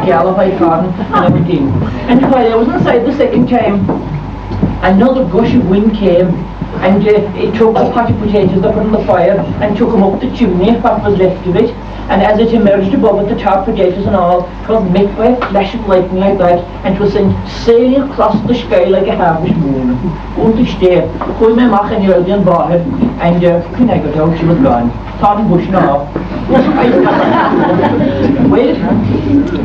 gal if I pardon, and I went in. And while I was inside the second time, another gush of wind came, and it took the pot of potatoes that put on the fire and took them up the chimney, what was left of it. And as it emerged above it, the top potatoes and all, it was met by a flash of lightning like that, and it was sailing across the sky like a harvest moon. Unterstehe, gooi my mach and the and bought it, and when I got out, she was gone. Thought and bushing off. Well,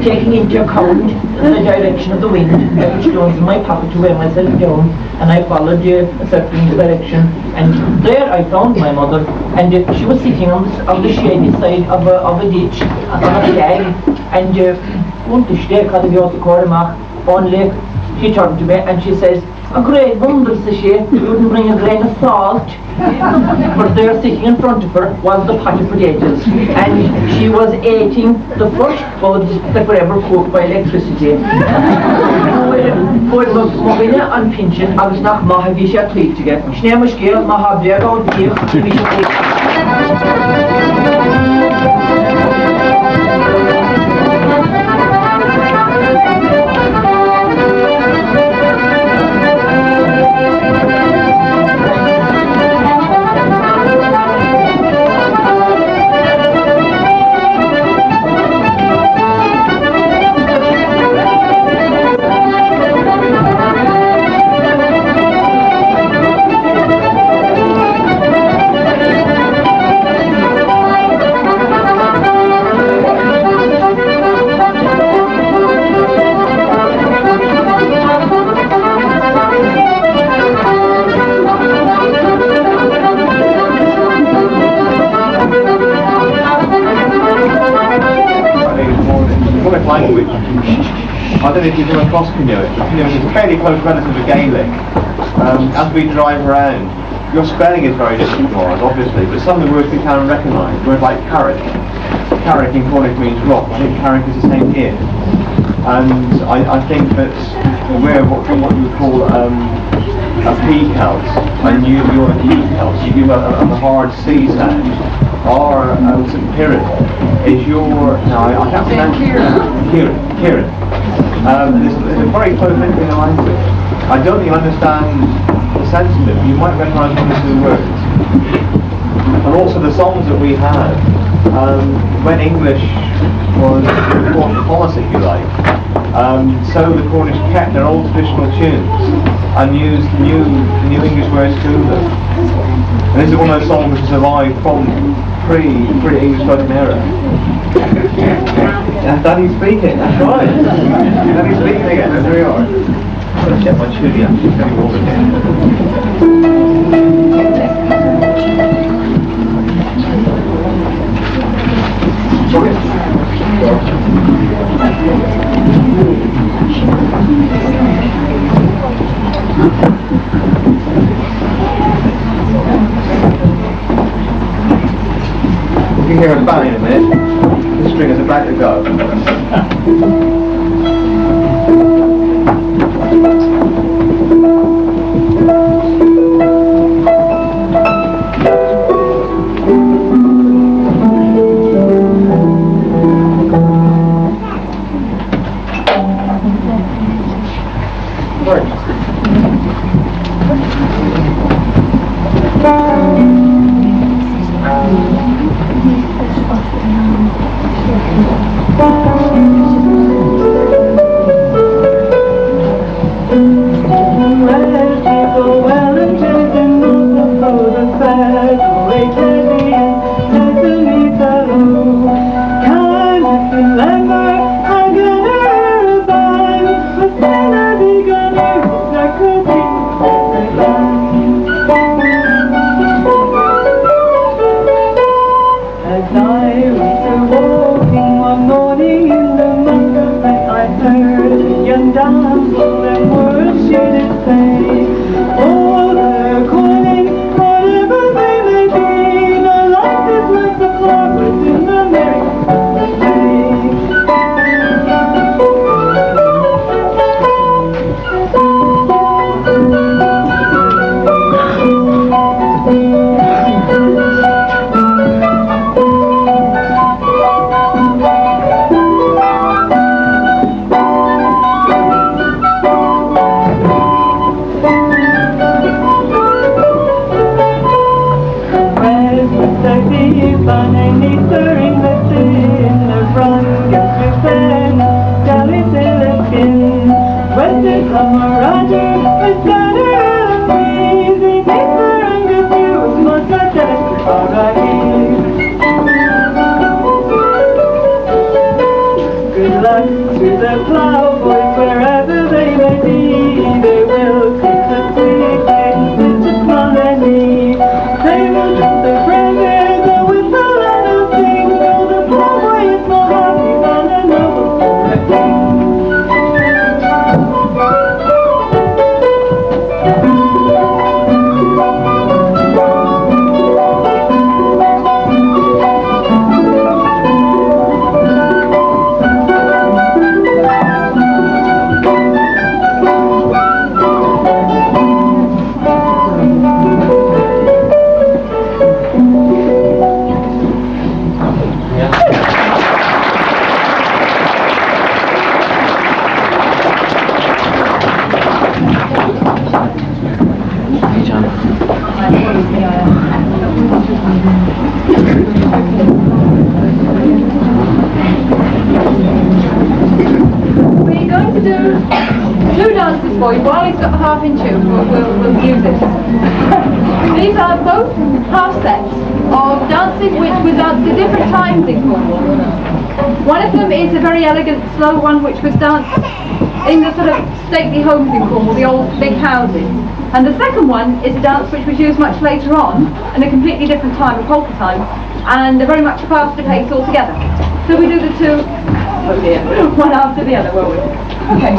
taking into account the direction of the wind, I put stones in my pocket to weigh myself down, and I followed a certain direction, and there I found my mother, and she was sitting on the shady side of a ditch, on a flag, and Unterstehe, had the other corner, only she turned to me and she says, "A great wonder," says she, "you wouldn't bring a grain of salt." But there sitting in front of her was the pot of potatoes, and she was eating the first buds that were ever cooked by electricity. For Mobile and Pinchin, I was not Mahavisha tweet to get. Schneemishke, Mahavia, language. I don't know if you've come across Canoeing. Canoeing is a fairly close relative of Gaelic. As we drive around, your spelling is very different from ours, obviously, but some of the words we can recognise. Words like carrick. Carrick in Cornish means rock. I think carrick is the same here. And I think that we're what you would call a P Celt, and you're a T Celt. You do a hard C sound. Or St. Piran is your, no, I can't pronounce it. Kieran. There's a very close link in the language. I don't think you understand the sense of it, but you might recognise one or two words. And also the songs that we had, when English was the Cornish policy, if you like, so the Cornish kept their old traditional tunes and used new English words to them. And this is one of those songs that survived from pre-English spoken era. That's Danny speaking, that's right. Danny speaking again, there we are. I'm going to check my chili actually, it's getting warm again. You can hear a bang in a minute. The string is about to go. Cadillacs with their plowboys wherever they may be. They will kick the tickets into colony. They will drink the brandy, the whistle and the sing. Oh, the plowboy is more happy than a noble for a king. We're going to do two dances for you. While he's got the half in tune, we'll use this. These are both half sets of dancing which we dance at different times in Cornwall. One of them is a very elegant, slow one which was danced in the sort of stately homes in Cornwall, the old big houses. And the second one is a dance which was used much later on, in a completely different time, a polka time, and a very much faster pace altogether. So we do the two, oh dear, one after the other, won't we? Okay.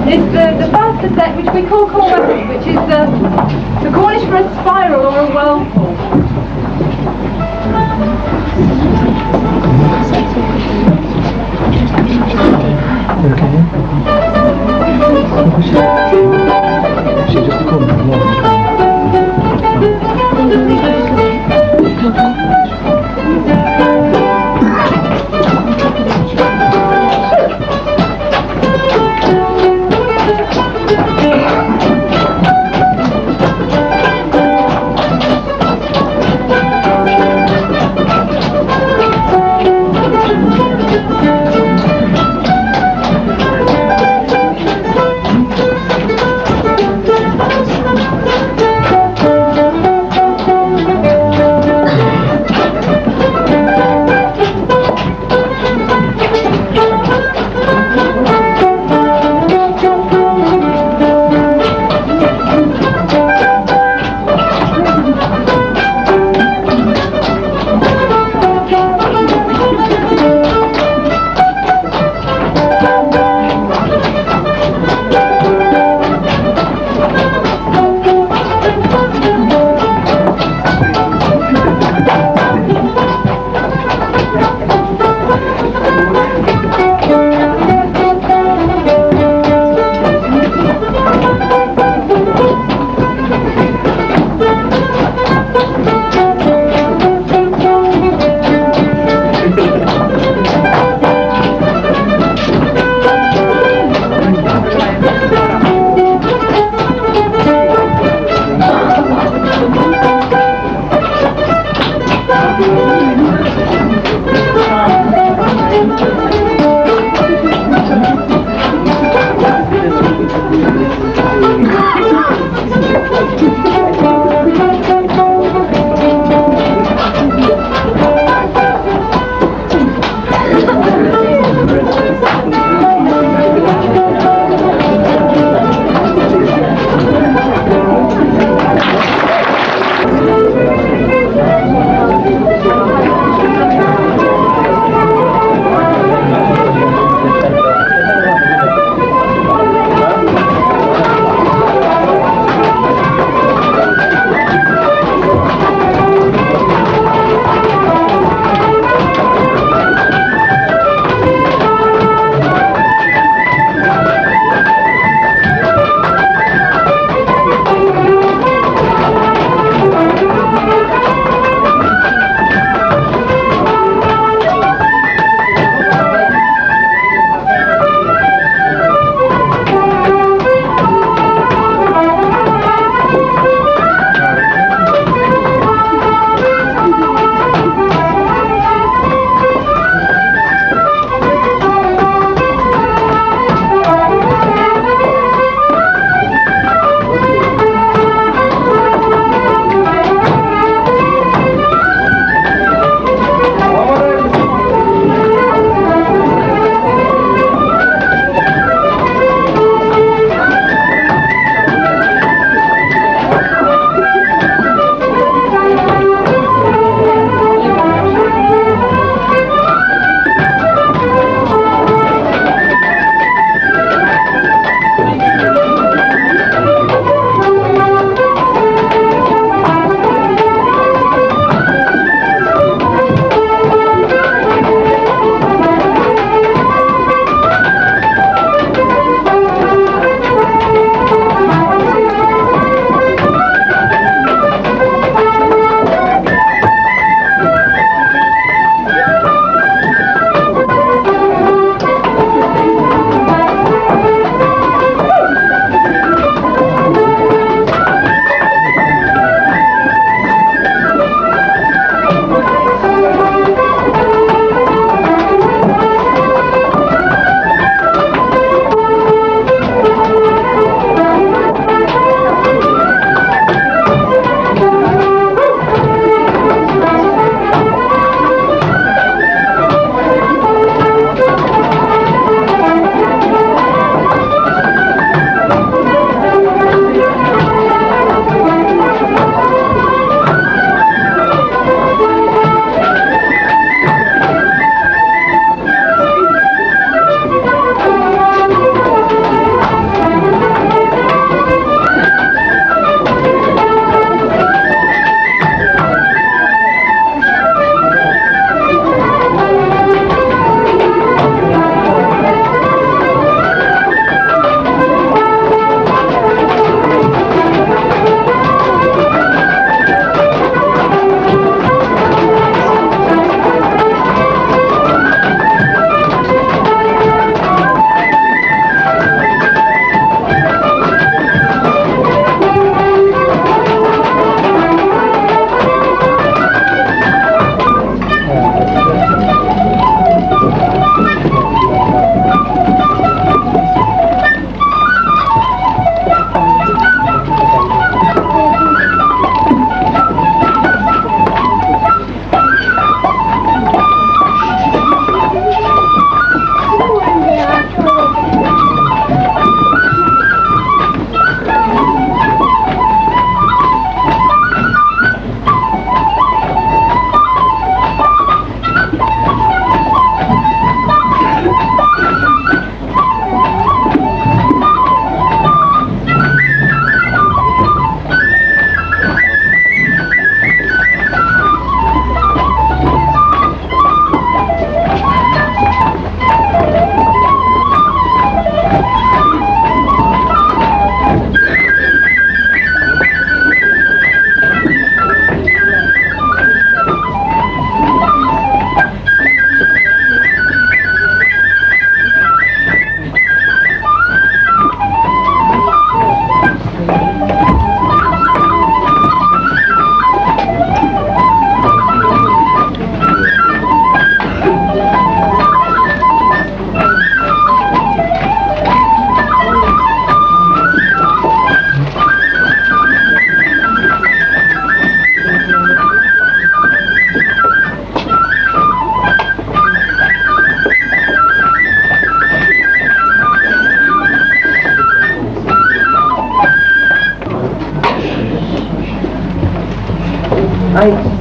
It's the faster set, which we call Cornwall, which is the Cornish for a spiral or a whirlpool.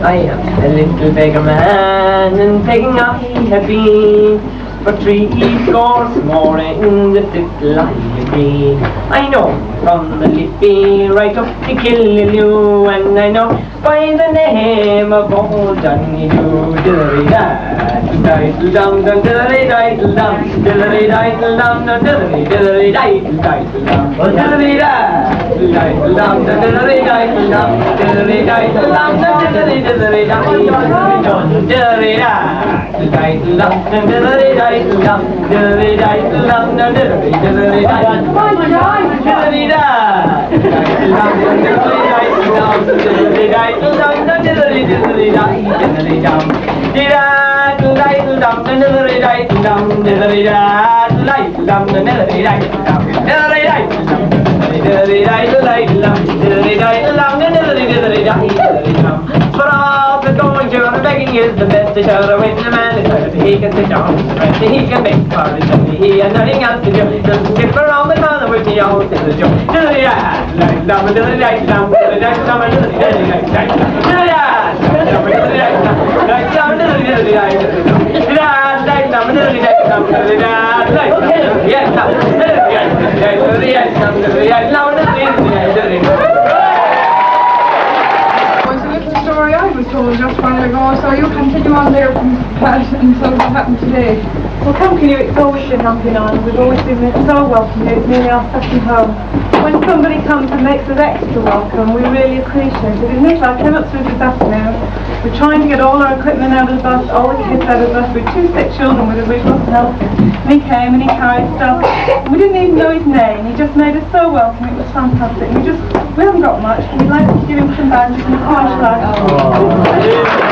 I am a little beggar man, and begging I have been for 3 scores more in the little library. I know from the lippy right up to Killaloe, and I know by the name of old Dunniedoo. Diddly-diddle-dum, diddly-diddle-dum, diddly-diddle-dum, diddly-diddle-diddle-dum, diddly-diddle-dum, diddly-diddle-dum, diddly-diddle-dum, diddly-diddle-dum, diddly-diddle-dum, diddly-diddle-dum, diddly-diddle-dum, diddly-diddle-dum. Come on, John. For all the going to and begging is the best to show the way to the man is better. He can sit down, he can make parties, and he has nothing else to do. Doesn't skip around the corner with me, always is a joke. Story I was told just a while ago, so you continue on there from that until what happened today. Well, Company, it's always been happening on. We've always been so welcome. It's nearly our second home. When somebody comes and makes us extra welcome, we really appreciate it. In Nicola, I came up through this afternoon. We're trying to get all our equipment out of the bus, all the kids out of the bus. We're 2 sick children with us, we wasn't helping. And he came and he carried stuff. We didn't even know his name. He just made us so welcome. It was fantastic. We haven't got much. We'd like to give him some badges and a flashlight.